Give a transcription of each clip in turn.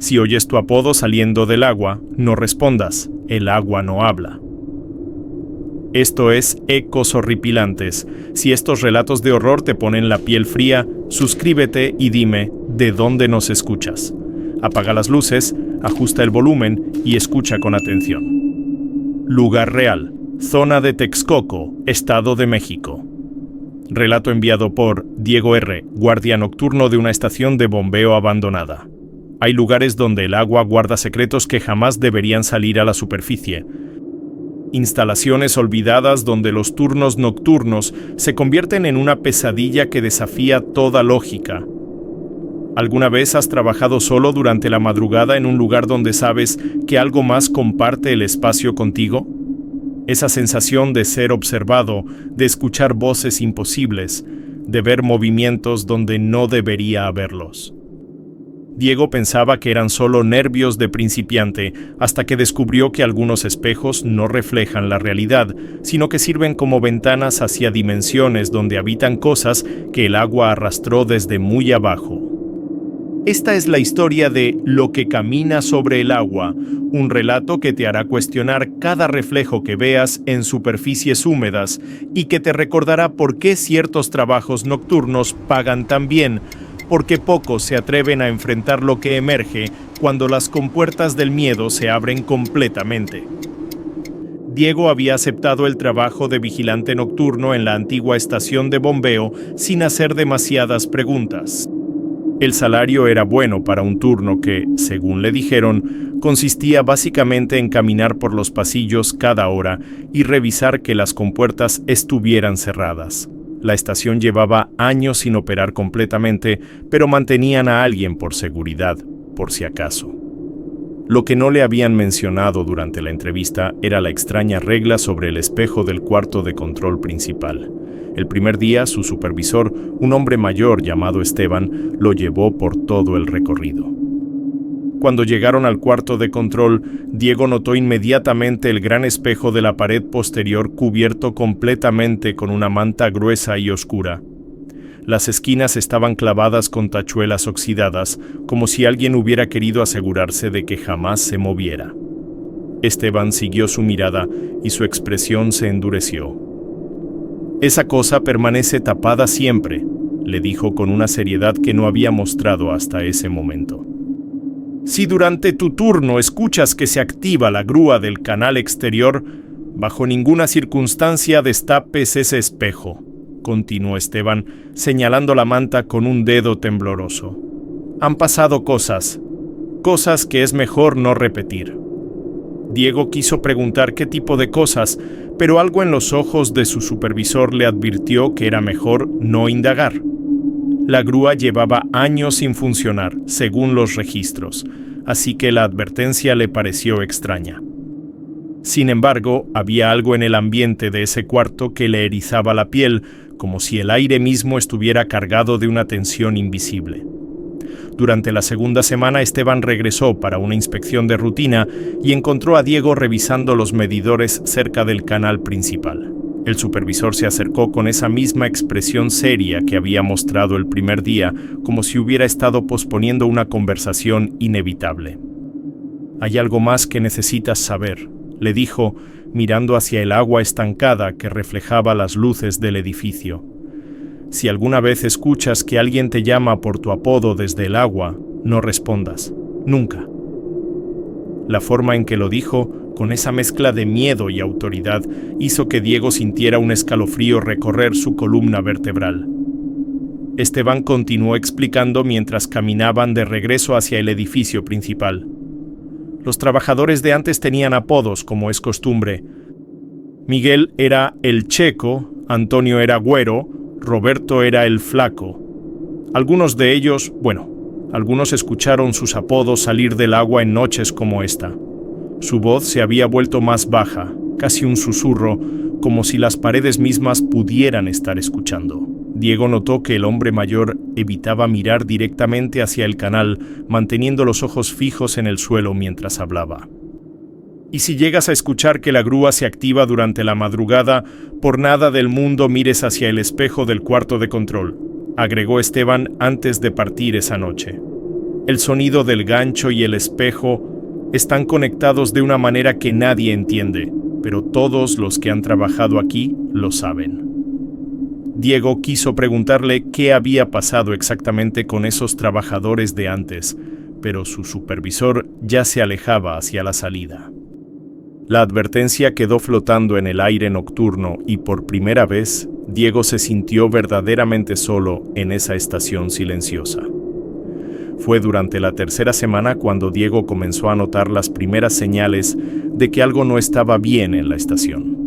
Si oyes tu apodo saliendo del agua, no respondas, el agua no habla. Esto es Ecos Horripilantes. Si estos relatos de horror te ponen la piel fría, suscríbete y dime de dónde nos escuchas. Apaga las luces, ajusta el volumen y escucha con atención. Lugar real, zona de Texcoco, Estado de México. Relato enviado por Diego R., guardia nocturno de una estación de bombeo abandonada. Hay lugares donde el agua guarda secretos que jamás deberían salir a la superficie. Instalaciones olvidadas donde los turnos nocturnos se convierten en una pesadilla que desafía toda lógica. ¿Alguna vez has trabajado solo durante la madrugada en un lugar donde sabes que algo más comparte el espacio contigo? Esa sensación de ser observado, de escuchar voces imposibles, de ver movimientos donde no debería haberlos. Diego pensaba que eran solo nervios de principiante, hasta que descubrió que algunos espejos no reflejan la realidad, sino que sirven como ventanas hacia dimensiones donde habitan cosas que el agua arrastró desde muy abajo. Esta es la historia de Lo que camina sobre el agua, un relato que te hará cuestionar cada reflejo que veas en superficies húmedas y que te recordará por qué ciertos trabajos nocturnos pagan tan bien, porque pocos se atreven a enfrentar lo que emerge cuando las compuertas del miedo se abren completamente. Diego había aceptado el trabajo de vigilante nocturno en la antigua estación de bombeo sin hacer demasiadas preguntas. El salario era bueno para un turno que, según le dijeron, consistía básicamente en caminar por los pasillos cada hora y revisar que las compuertas estuvieran cerradas. La estación llevaba años sin operar completamente, pero mantenían a alguien por seguridad, por si acaso. Lo que no le habían mencionado durante la entrevista era la extraña regla sobre el espejo del cuarto de control principal. El primer día, su supervisor, un hombre mayor llamado Esteban, lo llevó por todo el recorrido. Cuando llegaron al cuarto de control, Diego notó inmediatamente el gran espejo de la pared posterior cubierto completamente con una manta gruesa y oscura. Las esquinas estaban clavadas con tachuelas oxidadas, como si alguien hubiera querido asegurarse de que jamás se moviera. Esteban siguió su mirada y su expresión se endureció. «Esa cosa permanece tapada siempre», le dijo con una seriedad que no había mostrado hasta ese momento. «Si durante tu turno escuchas que se activa la grúa del canal exterior, bajo ninguna circunstancia destapes ese espejo», continuó Esteban, señalando la manta con un dedo tembloroso. «Han pasado cosas que es mejor no repetir». Diego quiso preguntar qué tipo de cosas, pero algo en los ojos de su supervisor le advirtió que era mejor no indagar. La grúa llevaba años sin funcionar, según los registros, así que la advertencia le pareció extraña. Sin embargo, había algo en el ambiente de ese cuarto que le erizaba la piel, como si el aire mismo estuviera cargado de una tensión invisible. Durante la segunda semana, Esteban regresó para una inspección de rutina y encontró a Diego revisando los medidores cerca del canal principal. El supervisor se acercó con esa misma expresión seria que había mostrado el primer día, como si hubiera estado posponiendo una conversación inevitable. «Hay algo más que necesitas saber», le dijo, mirando hacia el agua estancada que reflejaba las luces del edificio. «Si alguna vez escuchas que alguien te llama por tu apodo desde el agua, no respondas. Nunca». La forma en que lo dijo, con esa mezcla de miedo y autoridad, hizo que Diego sintiera un escalofrío recorrer su columna vertebral. Esteban continuó explicando mientras caminaban de regreso hacia el edificio principal. Los trabajadores de antes tenían apodos, como es costumbre. Miguel era el Checo, Antonio era Güero, Roberto era el Flaco. Algunos de ellos, algunos escucharon sus apodos salir del agua en noches como esta. Su voz se había vuelto más baja, casi un susurro, como si las paredes mismas pudieran estar escuchando. Diego notó que el hombre mayor evitaba mirar directamente hacia el canal, manteniendo los ojos fijos en el suelo mientras hablaba. «Y si llegas a escuchar que la grúa se activa durante la madrugada, por nada del mundo mires hacia el espejo del cuarto de control», agregó Esteban antes de partir esa noche. El sonido del gancho y el espejo están conectados de una manera que nadie entiende, pero todos los que han trabajado aquí lo saben. Diego quiso preguntarle qué había pasado exactamente con esos trabajadores de antes, pero su supervisor ya se alejaba hacia la salida. La advertencia quedó flotando en el aire nocturno y por primera vez Diego se sintió verdaderamente solo en esa estación silenciosa. Fue durante la tercera semana cuando Diego comenzó a notar las primeras señales de que algo no estaba bien en la estación.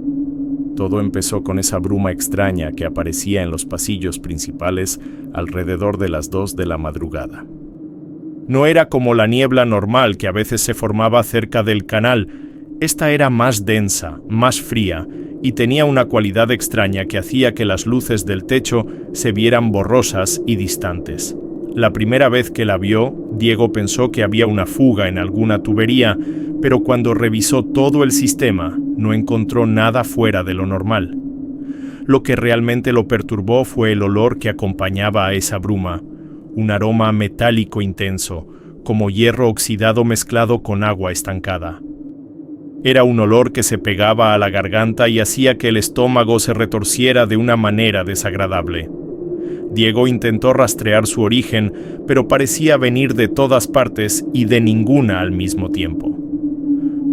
Todo empezó con esa bruma extraña que aparecía en los pasillos principales alrededor de las 2 de la madrugada. No era como la niebla normal que a veces se formaba cerca del canal. Esta era más densa, más fría, y tenía una cualidad extraña que hacía que las luces del techo se vieran borrosas y distantes. La primera vez que la vio, Diego pensó que había una fuga en alguna tubería, pero cuando revisó todo el sistema, no encontró nada fuera de lo normal. Lo que realmente lo perturbó fue el olor que acompañaba a esa bruma, un aroma metálico intenso, como hierro oxidado mezclado con agua estancada. Era un olor que se pegaba a la garganta y hacía que el estómago se retorciera de una manera desagradable. Diego intentó rastrear su origen, pero parecía venir de todas partes y de ninguna al mismo tiempo.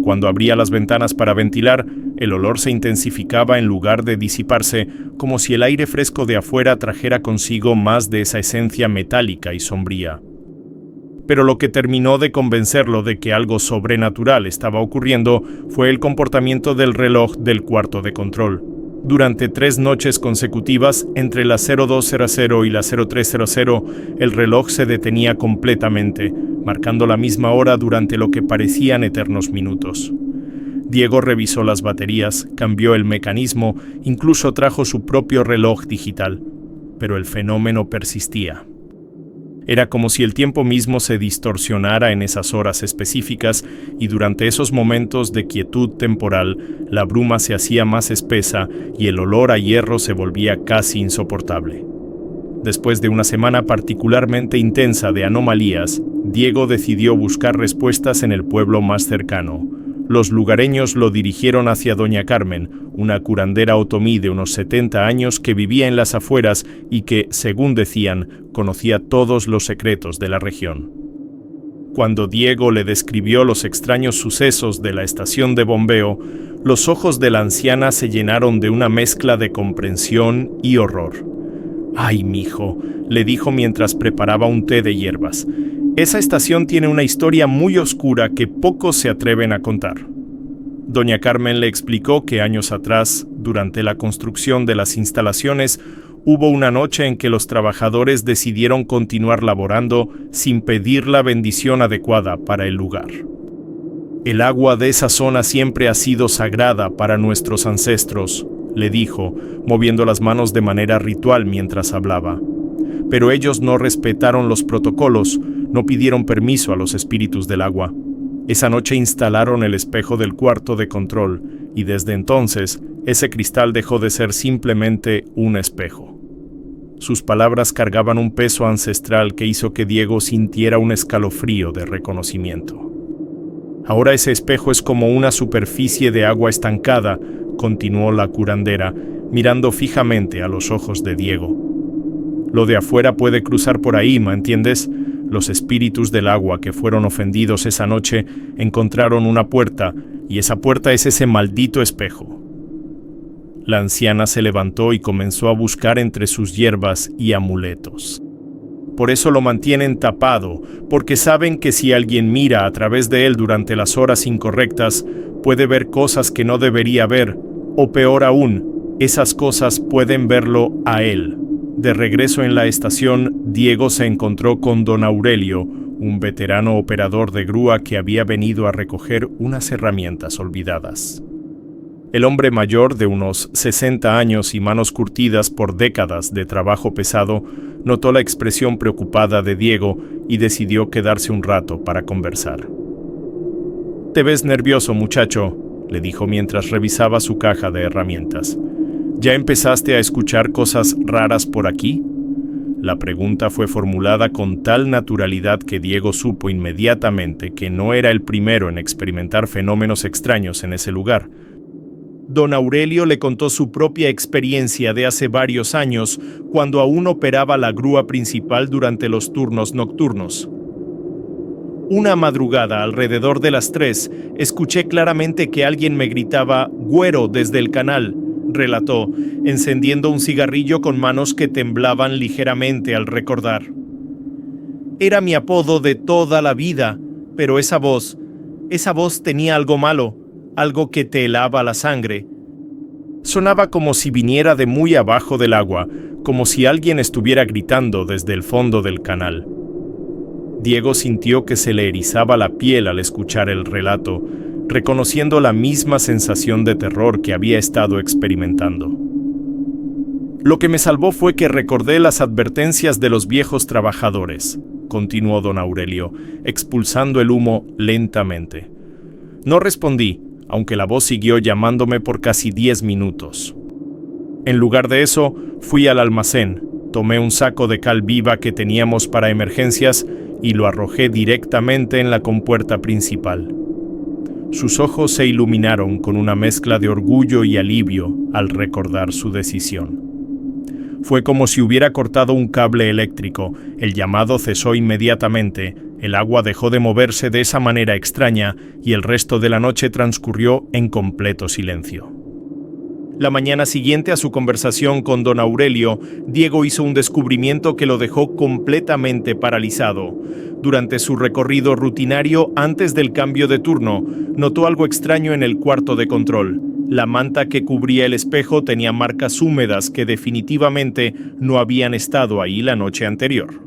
Cuando abría las ventanas para ventilar, el olor se intensificaba en lugar de disiparse, como si el aire fresco de afuera trajera consigo más de esa esencia metálica y sombría. Pero lo que terminó de convencerlo de que algo sobrenatural estaba ocurriendo fue el comportamiento del reloj del cuarto de control. Durante 3 noches consecutivas, entre las 0200 y las 0300, el reloj se detenía completamente, marcando la misma hora durante lo que parecían eternos minutos. Diego revisó las baterías, cambió el mecanismo, incluso trajo su propio reloj digital, pero el fenómeno persistía. Era como si el tiempo mismo se distorsionara en esas horas específicas y durante esos momentos de quietud temporal, la bruma se hacía más espesa y el olor a hierro se volvía casi insoportable. Después de una semana particularmente intensa de anomalías, Diego decidió buscar respuestas en el pueblo más cercano. Los lugareños lo dirigieron hacia Doña Carmen, una curandera otomí de unos 70 años que vivía en las afueras y que, según decían, conocía todos los secretos de la región. Cuando Diego le describió los extraños sucesos de la estación de bombeo, los ojos de la anciana se llenaron de una mezcla de comprensión y horror. «Ay, mijo», le dijo mientras preparaba un té de hierbas. «Esa estación tiene una historia muy oscura que pocos se atreven a contar». Doña Carmen le explicó que años atrás, durante la construcción de las instalaciones, hubo una noche en que los trabajadores decidieron continuar laborando sin pedir la bendición adecuada para el lugar. «El agua de esa zona siempre ha sido sagrada para nuestros ancestros», le dijo, moviendo las manos de manera ritual mientras hablaba. «Pero ellos no respetaron los protocolos, no pidieron permiso a los espíritus del agua. Esa noche instalaron el espejo del cuarto de control y desde entonces ese cristal dejó de ser simplemente un espejo». Sus palabras cargaban un peso ancestral que hizo que Diego sintiera un escalofrío de reconocimiento. «Ahora ese espejo es como una superficie de agua estancada», continuó la curandera, mirando fijamente a los ojos de Diego. «Lo de afuera puede cruzar por ahí, ¿me entiendes? Los espíritus del agua que fueron ofendidos esa noche encontraron una puerta, y esa puerta es ese maldito espejo». La anciana se levantó y comenzó a buscar entre sus hierbas y amuletos. «Por eso lo mantienen tapado, porque saben que si alguien mira a través de él durante las horas incorrectas, puede ver cosas que no debería ver, o peor aún, esas cosas pueden verlo a él». De regreso en la estación, Diego se encontró con don Aurelio, un veterano operador de grúa que había venido a recoger unas herramientas olvidadas. El hombre mayor, de unos 60 años y manos curtidas por décadas de trabajo pesado, notó la expresión preocupada de Diego y decidió quedarse un rato para conversar. «Te ves nervioso, muchacho», le dijo mientras revisaba su caja de herramientas. «¿Ya empezaste a escuchar cosas raras por aquí?». La pregunta fue formulada con tal naturalidad que Diego supo inmediatamente que no era el primero en experimentar fenómenos extraños en ese lugar. Don Aurelio le contó su propia experiencia de hace varios años, cuando aún operaba la grúa principal durante los turnos nocturnos. Una madrugada, alrededor de las 3, escuché claramente que alguien me gritaba «Güero» desde el canal, relató, encendiendo un cigarrillo con manos que temblaban ligeramente al recordar. Era mi apodo de toda la vida, pero esa voz tenía algo malo, algo que te helaba la sangre. Sonaba como si viniera de muy abajo del agua, como si alguien estuviera gritando desde el fondo del canal. Diego sintió que se le erizaba la piel al escuchar el relato, reconociendo la misma sensación de terror que había estado experimentando. Lo que me salvó fue que recordé las advertencias de los viejos trabajadores, continuó don Aurelio, expulsando el humo lentamente. No respondí, aunque la voz siguió llamándome por casi 10 minutos. En lugar de eso, fui al almacén, tomé un saco de cal viva que teníamos para emergencias y lo arrojé directamente en la compuerta principal. Sus ojos se iluminaron con una mezcla de orgullo y alivio al recordar su decisión. Fue como si hubiera cortado un cable eléctrico, el llamado cesó inmediatamente, el agua dejó de moverse de esa manera extraña y el resto de la noche transcurrió en completo silencio. La mañana siguiente a su conversación con don Aurelio, Diego hizo un descubrimiento que lo dejó completamente paralizado. Durante su recorrido rutinario antes del cambio de turno, notó algo extraño en el cuarto de control. La manta que cubría el espejo tenía marcas húmedas que definitivamente no habían estado ahí la noche anterior.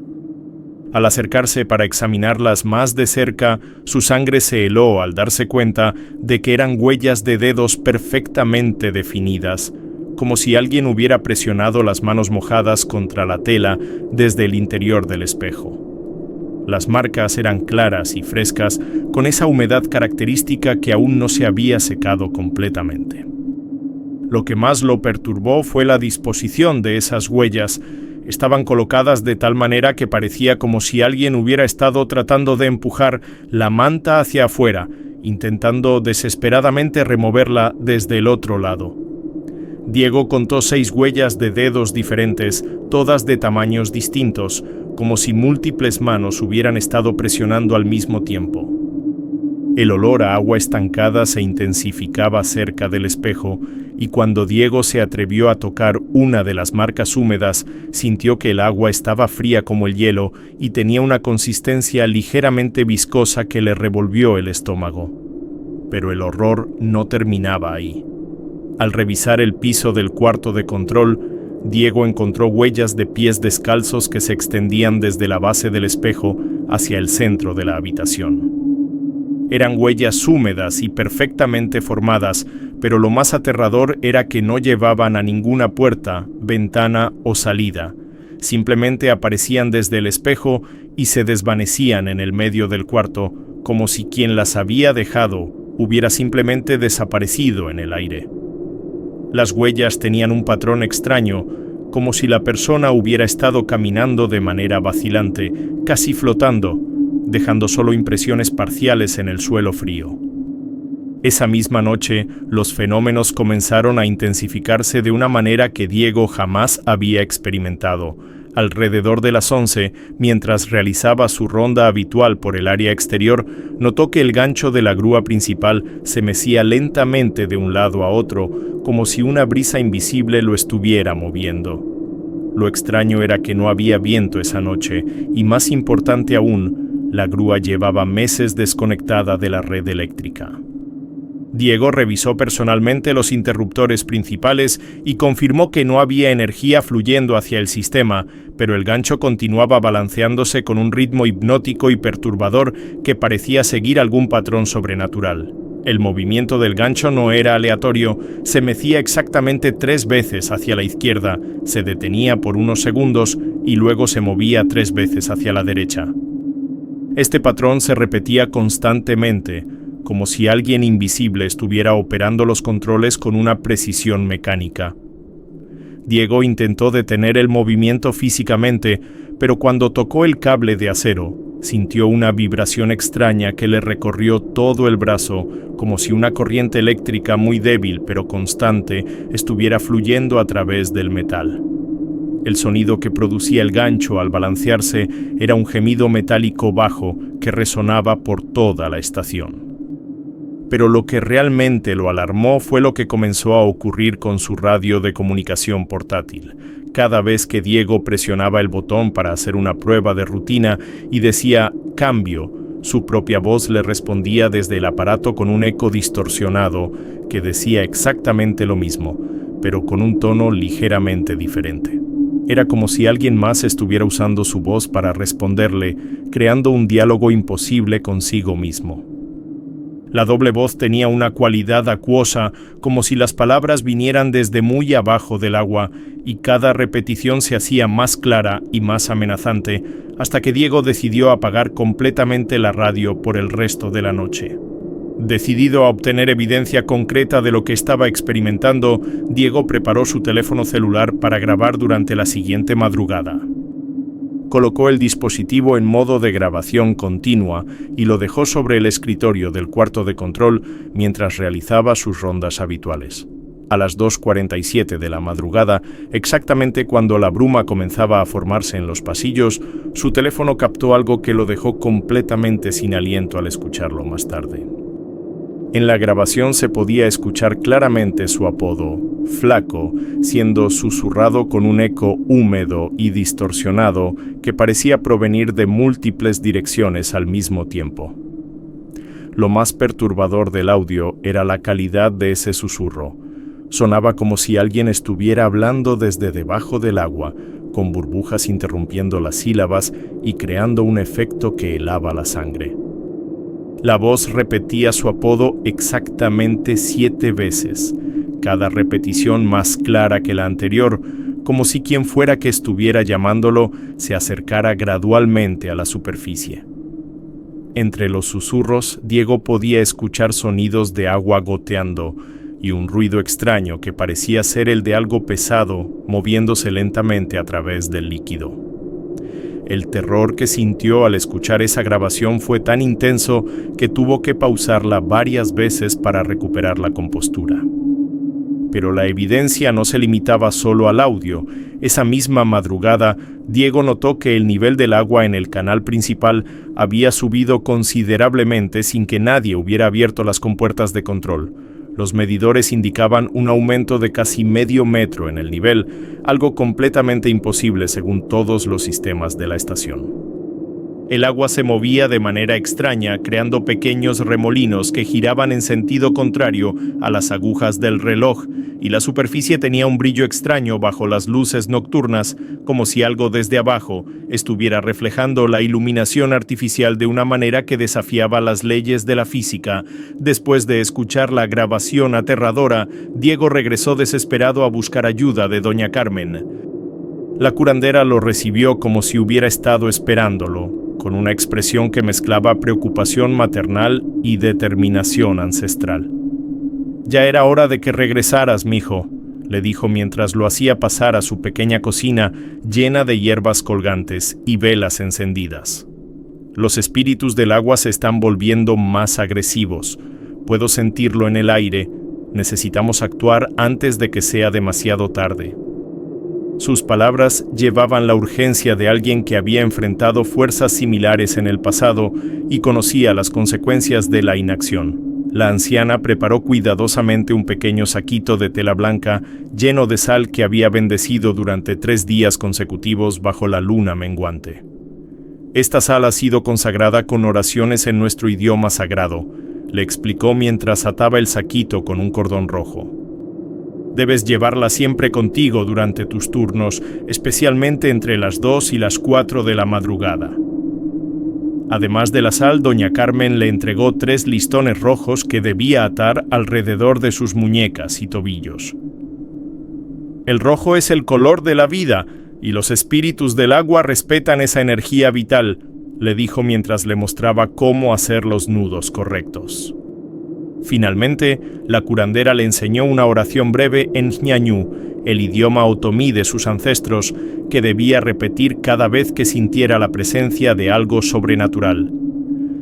Al acercarse para examinarlas más de cerca, su sangre se heló al darse cuenta de que eran huellas de dedos perfectamente definidas, como si alguien hubiera presionado las manos mojadas contra la tela desde el interior del espejo. Las marcas eran claras y frescas, con esa humedad característica que aún no se había secado completamente. Lo que más lo perturbó fue la disposición de esas huellas. Estaban colocadas de tal manera que parecía como si alguien hubiera estado tratando de empujar la manta hacia afuera, intentando desesperadamente removerla desde el otro lado. Diego contó 6 huellas de dedos diferentes, todas de tamaños distintos, como si múltiples manos hubieran estado presionando al mismo tiempo. El olor a agua estancada se intensificaba cerca del espejo, y cuando Diego se atrevió a tocar una de las marcas húmedas, sintió que el agua estaba fría como el hielo y tenía una consistencia ligeramente viscosa que le revolvió el estómago. Pero el horror no terminaba ahí. Al revisar el piso del cuarto de control, Diego encontró huellas de pies descalzos que se extendían desde la base del espejo hacia el centro de la habitación. Eran huellas húmedas y perfectamente formadas, pero lo más aterrador era que no llevaban a ninguna puerta, ventana o salida. Simplemente aparecían desde el espejo y se desvanecían en el medio del cuarto, como si quien las había dejado hubiera simplemente desaparecido en el aire. Las huellas tenían un patrón extraño, como si la persona hubiera estado caminando de manera vacilante, casi flotando, dejando solo impresiones parciales en el suelo frío. Esa misma noche, los fenómenos comenzaron a intensificarse de una manera que Diego jamás había experimentado. Alrededor de las 11, mientras realizaba su ronda habitual por el área exterior, notó que el gancho de la grúa principal se mecía lentamente de un lado a otro, como si una brisa invisible lo estuviera moviendo. Lo extraño era que no había viento esa noche, y más importante aún, la grúa llevaba meses desconectada de la red eléctrica. Diego revisó personalmente los interruptores principales y confirmó que no había energía fluyendo hacia el sistema, pero el gancho continuaba balanceándose con un ritmo hipnótico y perturbador que parecía seguir algún patrón sobrenatural. El movimiento del gancho no era aleatorio, se mecía exactamente 3 veces hacia la izquierda, se detenía por unos segundos y luego se movía 3 veces hacia la derecha. Este patrón se repetía constantemente, como si alguien invisible estuviera operando los controles con una precisión mecánica. Diego intentó detener el movimiento físicamente, pero cuando tocó el cable de acero, sintió una vibración extraña que le recorrió todo el brazo, como si una corriente eléctrica muy débil pero constante estuviera fluyendo a través del metal. El sonido que producía el gancho al balancearse era un gemido metálico bajo que resonaba por toda la estación. Pero lo que realmente lo alarmó fue lo que comenzó a ocurrir con su radio de comunicación portátil. Cada vez que Diego presionaba el botón para hacer una prueba de rutina y decía «cambio», su propia voz le respondía desde el aparato con un eco distorsionado que decía exactamente lo mismo, pero con un tono ligeramente diferente. Era como si alguien más estuviera usando su voz para responderle, creando un diálogo imposible consigo mismo. La doble voz tenía una cualidad acuosa, como si las palabras vinieran desde muy abajo del agua, y cada repetición se hacía más clara y más amenazante, hasta que Diego decidió apagar completamente la radio por el resto de la noche. Decidido a obtener evidencia concreta de lo que estaba experimentando, Diego preparó su teléfono celular para grabar durante la siguiente madrugada. Colocó el dispositivo en modo de grabación continua y lo dejó sobre el escritorio del cuarto de control mientras realizaba sus rondas habituales. A las 2:47 de la madrugada, exactamente cuando la bruma comenzaba a formarse en los pasillos, su teléfono captó algo que lo dejó completamente sin aliento al escucharlo más tarde. En la grabación se podía escuchar claramente su apodo, Flaco, siendo susurrado con un eco húmedo y distorsionado que parecía provenir de múltiples direcciones al mismo tiempo. Lo más perturbador del audio era la calidad de ese susurro. Sonaba como si alguien estuviera hablando desde debajo del agua, con burbujas interrumpiendo las sílabas y creando un efecto que helaba la sangre. La voz repetía su apodo exactamente 7 veces, cada repetición más clara que la anterior, como si quien fuera que estuviera llamándolo se acercara gradualmente a la superficie. Entre los susurros, Diego podía escuchar sonidos de agua goteando y un ruido extraño que parecía ser el de algo pesado moviéndose lentamente a través del líquido. El terror que sintió al escuchar esa grabación fue tan intenso que tuvo que pausarla varias veces para recuperar la compostura. Pero la evidencia no se limitaba solo al audio. Esa misma madrugada, Diego notó que el nivel del agua en el canal principal había subido considerablemente sin que nadie hubiera abierto las compuertas de control. Los medidores indicaban un aumento de casi medio metro en el nivel, algo completamente imposible según todos los sistemas de la estación. El agua se movía de manera extraña, creando pequeños remolinos que giraban en sentido contrario a las agujas del reloj, y la superficie tenía un brillo extraño bajo las luces nocturnas, como si algo desde abajo estuviera reflejando la iluminación artificial de una manera que desafiaba las leyes de la física. Después de escuchar la grabación aterradora, Diego regresó desesperado a buscar ayuda de doña Carmen. La curandera lo recibió como si hubiera estado esperándolo, con una expresión que mezclaba preocupación maternal y determinación ancestral. «Ya era hora de que regresaras, mijo», le dijo mientras lo hacía pasar a su pequeña cocina llena de hierbas colgantes y velas encendidas. «Los espíritus del agua se están volviendo más agresivos. Puedo sentirlo en el aire. Necesitamos actuar antes de que sea demasiado tarde». Sus palabras llevaban la urgencia de alguien que había enfrentado fuerzas similares en el pasado y conocía las consecuencias de la inacción. La anciana preparó cuidadosamente un pequeño saquito de tela blanca lleno de sal que había bendecido durante 3 días consecutivos bajo la luna menguante. «Esta sal ha sido consagrada con oraciones en nuestro idioma sagrado», le explicó mientras ataba el saquito con un cordón rojo. «Debes llevarla siempre contigo durante tus turnos, especialmente entre las 2 y las 4 de la madrugada». Además de la sal, doña Carmen le entregó 3 listones rojos que debía atar alrededor de sus muñecas y tobillos. «El rojo es el color de la vida, y los espíritus del agua respetan esa energía vital», le dijo mientras le mostraba cómo hacer los nudos correctos. Finalmente, la curandera le enseñó una oración breve en ñañú, el idioma otomí de sus ancestros, que debía repetir cada vez que sintiera la presencia de algo sobrenatural.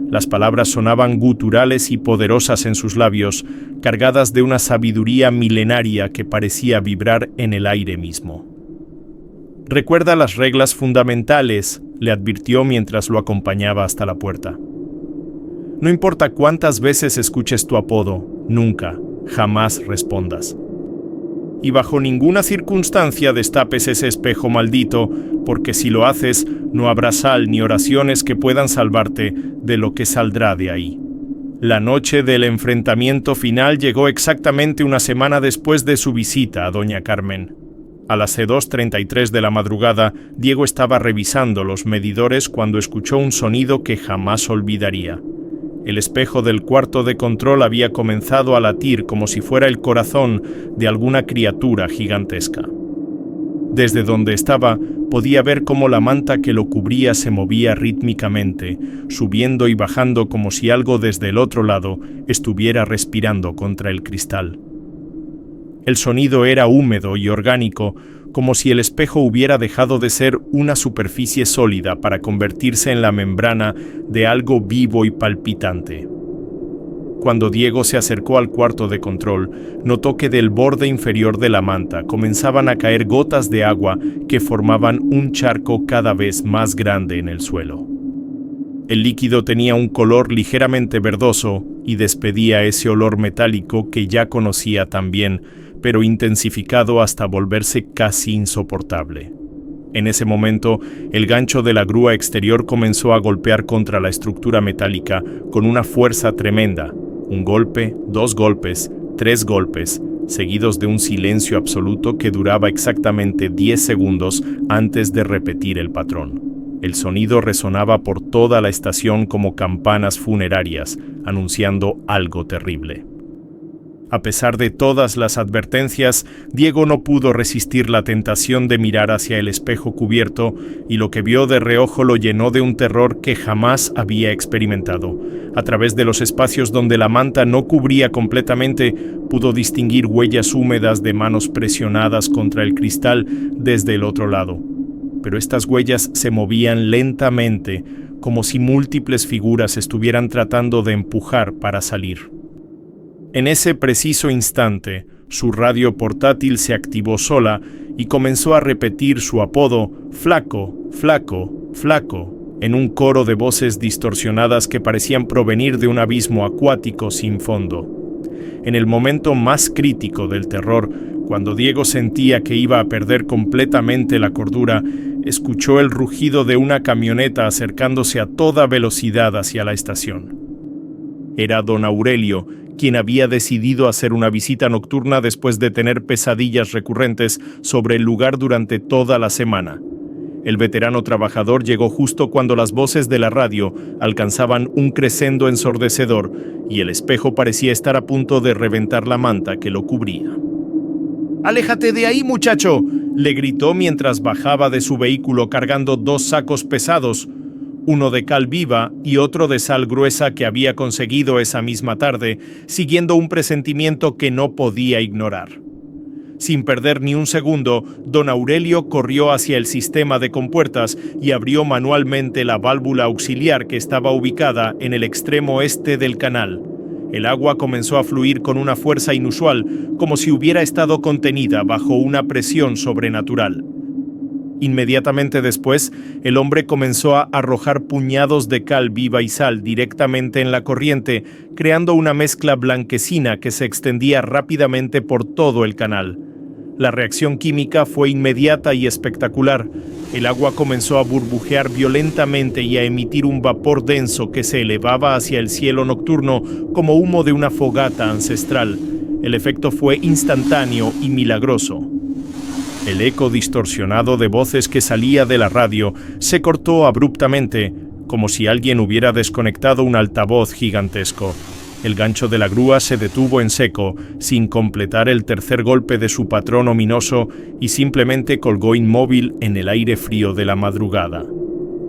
Las palabras sonaban guturales y poderosas en sus labios, cargadas de una sabiduría milenaria que parecía vibrar en el aire mismo. «Recuerda las reglas fundamentales», le advirtió mientras lo acompañaba hasta la puerta. «No importa cuántas veces escuches tu apodo, nunca, jamás respondas. Y bajo ninguna circunstancia destapes ese espejo maldito, porque si lo haces, no habrá sal ni oraciones que puedan salvarte de lo que saldrá de ahí». La noche del enfrentamiento final llegó exactamente una semana después de su visita a doña Carmen. A las 2:33 de la madrugada, Diego estaba revisando los medidores cuando escuchó un sonido que jamás olvidaría. El espejo del cuarto de control había comenzado a latir como si fuera el corazón de alguna criatura gigantesca. Desde donde estaba, podía ver cómo la manta que lo cubría se movía rítmicamente, subiendo y bajando como si algo desde el otro lado estuviera respirando contra el cristal. El sonido era húmedo y orgánico, como si el espejo hubiera dejado de ser una superficie sólida para convertirse en la membrana de algo vivo y palpitante. Cuando Diego se acercó al cuarto de control, notó que del borde inferior de la manta comenzaban a caer gotas de agua que formaban un charco cada vez más grande en el suelo. El líquido tenía un color ligeramente verdoso y despedía ese olor metálico que ya conocía también, pero intensificado hasta volverse casi insoportable. En ese momento, el gancho de la grúa exterior comenzó a golpear contra la estructura metálica con una fuerza tremenda. Un golpe, 2 golpes, 3 golpes, seguidos de un silencio absoluto que duraba exactamente 10 segundos antes de repetir el patrón. El sonido resonaba por toda la estación como campanas funerarias, anunciando algo terrible. A pesar de todas las advertencias, Diego no pudo resistir la tentación de mirar hacia el espejo cubierto, y lo que vio de reojo lo llenó de un terror que jamás había experimentado. A través de los espacios donde la manta no cubría completamente, pudo distinguir huellas húmedas de manos presionadas contra el cristal desde el otro lado. Pero estas huellas se movían lentamente, como si múltiples figuras estuvieran tratando de empujar para salir. En ese preciso instante, su radio portátil se activó sola y comenzó a repetir su apodo «Flaco, flaco, flaco», en un coro de voces distorsionadas que parecían provenir de un abismo acuático sin fondo. En el momento más crítico del terror, cuando Diego sentía que iba a perder completamente la cordura, escuchó el rugido de una camioneta acercándose a toda velocidad hacia la estación. Era don Aurelio, quien había decidido hacer una visita nocturna después de tener pesadillas recurrentes sobre el lugar durante toda la semana. El veterano trabajador llegó justo cuando las voces de la radio alcanzaban un crescendo ensordecedor y el espejo parecía estar a punto de reventar la manta que lo cubría. «¡Aléjate de ahí, muchacho!», le gritó mientras bajaba de su vehículo cargando 2 sacos pesados, uno de cal viva y otro de sal gruesa que había conseguido esa misma tarde, siguiendo un presentimiento que no podía ignorar. Sin perder ni un segundo, don Aurelio corrió hacia el sistema de compuertas y abrió manualmente la válvula auxiliar que estaba ubicada en el extremo este del canal. El agua comenzó a fluir con una fuerza inusual, como si hubiera estado contenida bajo una presión sobrenatural. Inmediatamente después, el hombre comenzó a arrojar puñados de cal viva y sal directamente en la corriente, creando una mezcla blanquecina que se extendía rápidamente por todo el canal. La reacción química fue inmediata y espectacular. El agua comenzó a burbujear violentamente y a emitir un vapor denso que se elevaba hacia el cielo nocturno como humo de una fogata ancestral. El efecto fue instantáneo y milagroso. El eco distorsionado de voces que salía de la radio se cortó abruptamente, como si alguien hubiera desconectado un altavoz gigantesco. El gancho de la grúa se detuvo en seco, sin completar el tercer golpe de su patrón ominoso, y simplemente colgó inmóvil en el aire frío de la madrugada.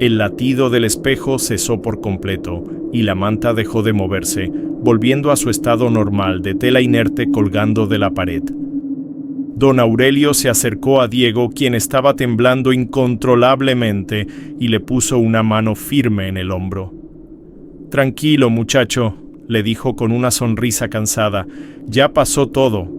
El latido del espejo cesó por completo, y la manta dejó de moverse, volviendo a su estado normal de tela inerte colgando de la pared. Don Aurelio se acercó a Diego, quien estaba temblando incontrolablemente, y le puso una mano firme en el hombro. «Tranquilo, muchacho», le dijo con una sonrisa cansada, «ya pasó todo».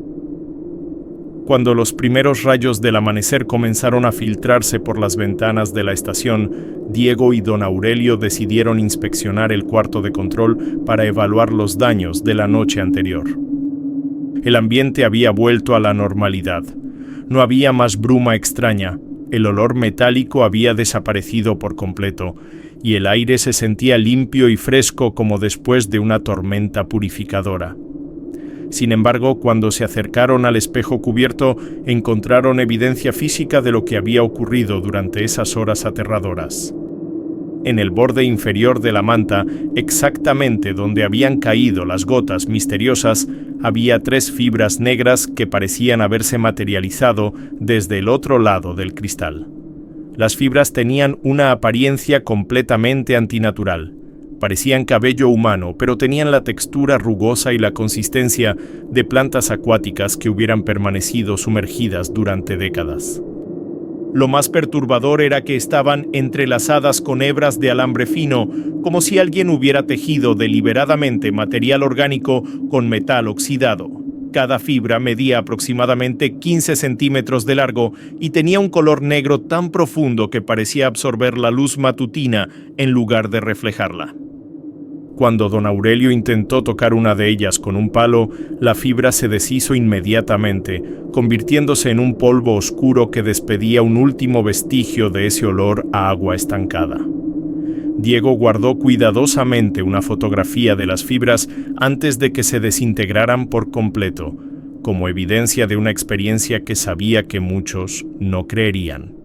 Cuando los primeros rayos del amanecer comenzaron a filtrarse por las ventanas de la estación, Diego y don Aurelio decidieron inspeccionar el cuarto de control para evaluar los daños de la noche anterior. El ambiente había vuelto a la normalidad. No había más bruma extraña, el olor metálico había desaparecido por completo, y el aire se sentía limpio y fresco como después de una tormenta purificadora. Sin embargo, cuando se acercaron al espejo cubierto, encontraron evidencia física de lo que había ocurrido durante esas horas aterradoras. En el borde inferior de la manta, exactamente donde habían caído las gotas misteriosas, había 3 fibras negras que parecían haberse materializado desde el otro lado del cristal. Las fibras tenían una apariencia completamente antinatural. Parecían cabello humano, pero tenían la textura rugosa y la consistencia de plantas acuáticas que hubieran permanecido sumergidas durante décadas. Lo más perturbador era que estaban entrelazadas con hebras de alambre fino, como si alguien hubiera tejido deliberadamente material orgánico con metal oxidado. Cada fibra medía aproximadamente 15 centímetros de largo y tenía un color negro tan profundo que parecía absorber la luz matutina en lugar de reflejarla. Cuando don Aurelio intentó tocar una de ellas con un palo, la fibra se deshizo inmediatamente, convirtiéndose en un polvo oscuro que despedía un último vestigio de ese olor a agua estancada. Diego guardó cuidadosamente una fotografía de las fibras antes de que se desintegraran por completo, como evidencia de una experiencia que sabía que muchos no creerían.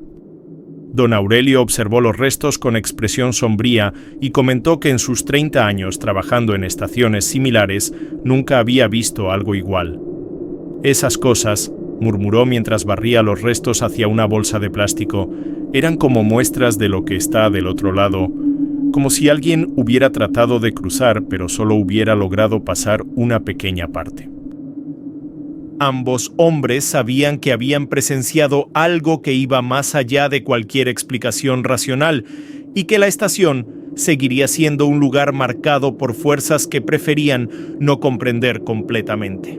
Don Aurelio observó los restos con expresión sombría y comentó que en sus 30 años trabajando en estaciones similares nunca había visto algo igual. «Esas cosas», murmuró mientras barría los restos hacia una bolsa de plástico, «eran como muestras de lo que está del otro lado, como si alguien hubiera tratado de cruzar pero solo hubiera logrado pasar una pequeña parte». Ambos hombres sabían que habían presenciado algo que iba más allá de cualquier explicación racional y que la estación seguiría siendo un lugar marcado por fuerzas que preferían no comprender completamente.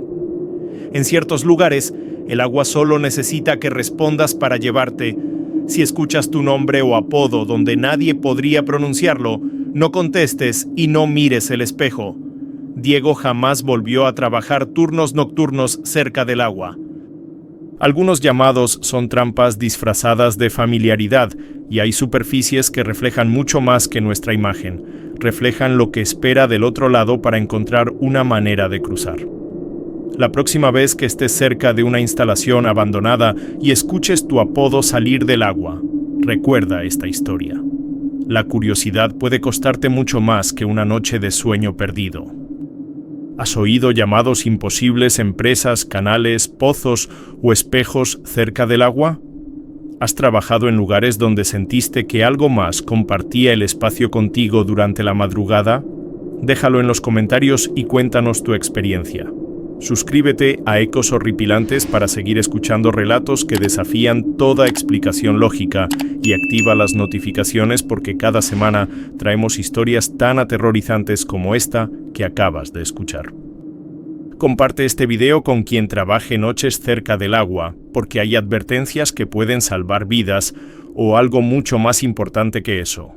En ciertos lugares, el agua solo necesita que respondas para llevarte. Si escuchas tu nombre o apodo donde nadie podría pronunciarlo, no contestes y no mires el espejo. Diego jamás volvió a trabajar turnos nocturnos cerca del agua. Algunos llamados son trampas disfrazadas de familiaridad, y hay superficies que reflejan mucho más que nuestra imagen. Reflejan lo que espera del otro lado para encontrar una manera de cruzar. La próxima vez que estés cerca de una instalación abandonada y escuches tu apodo salir del agua, recuerda esta historia. La curiosidad puede costarte mucho más que una noche de sueño perdido. ¿Has oído llamados imposibles en presas, canales, pozos o espejos cerca del agua? ¿Has trabajado en lugares donde sentiste que algo más compartía el espacio contigo durante la madrugada? Déjalo en los comentarios y cuéntanos tu experiencia. Suscríbete a Ecos Horripilantes para seguir escuchando relatos que desafían toda explicación lógica y activa las notificaciones porque cada semana traemos historias tan aterrorizantes como esta que acabas de escuchar. Comparte este video con quien trabaje noches cerca del agua, porque hay advertencias que pueden salvar vidas o algo mucho más importante que eso.